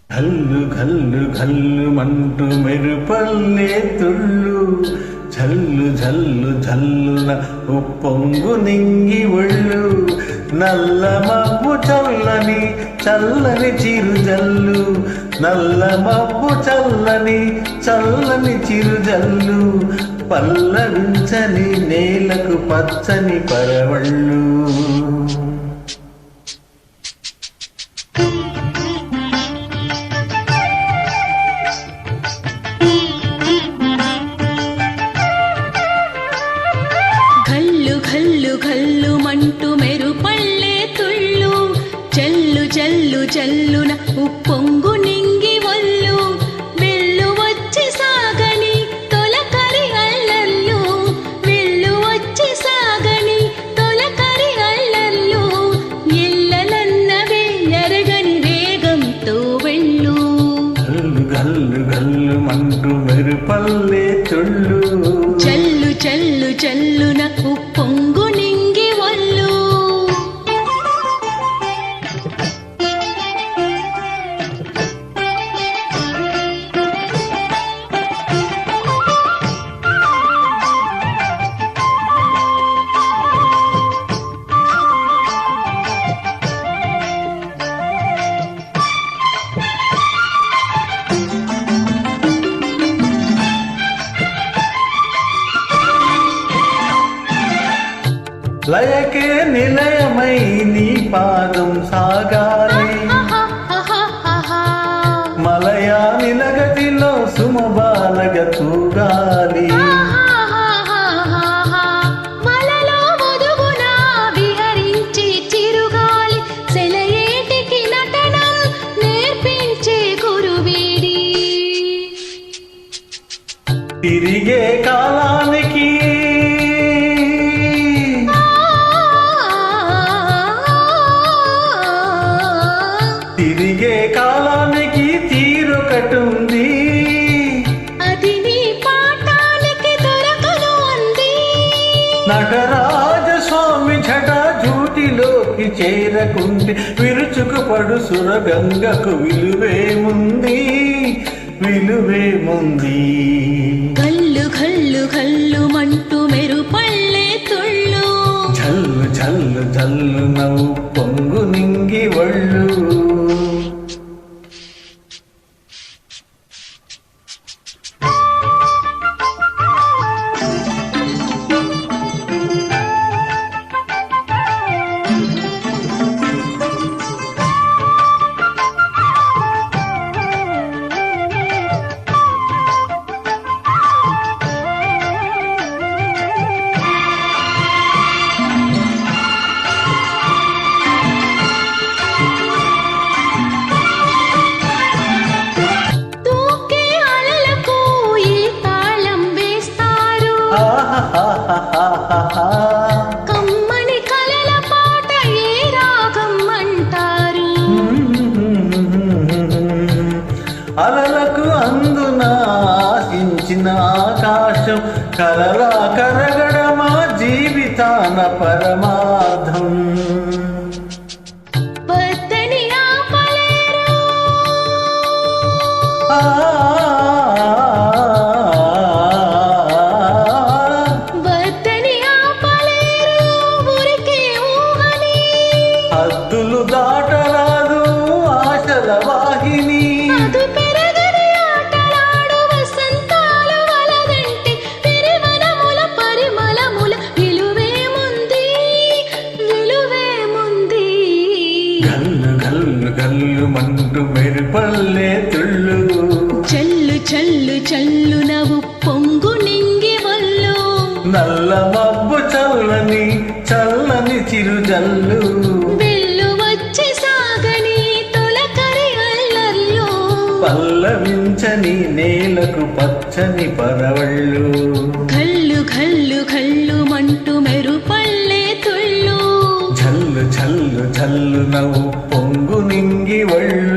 ఘల్లు ఘల్లు ఘల్లు మంటూ మెరుపల్లే తుళ్ళు జల్లు జల్లు జల్లున ఉప్పొంగు నింగి ఒళ్ళు నల్ల మబ్బు చల్లని చల్లని చిరు జల్లు నల్ల మబ్బు చల్లని చల్లని చిరు జల్లు పల్లవించని నేలకు పచ్చని పరవళ్ళు. ఘల్లు ఘల్లు మంటూ మెరుపల్లే తుళ్ళు జల్లు జల్లు జల్లున ఉప్పొంగు నింగి ఒళ్ళు వెళ్ళు వచ్చి సాగని తొలకరి అల్లర్లు వెళ్ళు వచ్చి సాగని తొలకరి అల్లర్లు ఎల్లలన్నవే ఎరగని వేగంతో వెళ్ళు. ఘల్లు ఘల్లు ఘల్లు మంటూ మెరుపల్లే తుళ్ళు జల్లు జల్లు జల్లున ఉప్పొంగు నింగి ఒళ్ళు. లయకే నిలయమై నీ పాదం సాగాలి మలయా నిలగతిలో సుమబాలగ తూగాలి. వలలో ఒదుగున విహరించి చిరుగాలి సెలయేటికి నటనం నేర్పించే గురువీడి తిరిగే కాలానికి తిరిగే కాలానికి తీరొకటుంది అది నీ పాఠానికి దొరకను అంది. నటరాజ స్వామి ఝట జూటిలోకి చేరకుంటే విరుచుకుపడు సురగంగకు విలువేముంది విలువేముంది. ఘల్లు ఘల్లు ఘల్లు మంటూ మెరుపల్లే తుళ్ళు జల్లు జల్లు జల్లు నవ్వు పొంగు నింగి ఒళ్ళు. కమ్మని కలల పాట ఏ రాగం అంటారు. అలలకు అందున ఆశించిన ఆకాశం కలలా కరగడమా జీవితాన పరమార్థం. వద్దని ఆపలేరు హద్దులు దాటరాదు ఆశల వాహిని అది పెరగని ఆటలాడు వసంతాల వలదంటి పెరివనముల పరిమళముల విలువేముంది విలువేముంది. గల్లు గల్లు గల్లు మంటూ మెరుపల్లే తుళ్ళు చల్లు చల్లు చల్లు నవ్వు పొంగు నింగి ఒళ్ళు నల్ల మబ్బు చల్లని చల్లని చిరు జల్లు వెళ్ళు వచ్చి సాగని తొలకరి అల్లర్లు పల్లవించని నేలకు పచ్చని పరవళ్ళు. ఘల్లు ఘల్లు ఘల్లు మంటూ మెరుపల్లే తుళ్ళు జల్లు జల్లు జల్లు నవ్వు పొంగు నింగి ఒళ్ళు.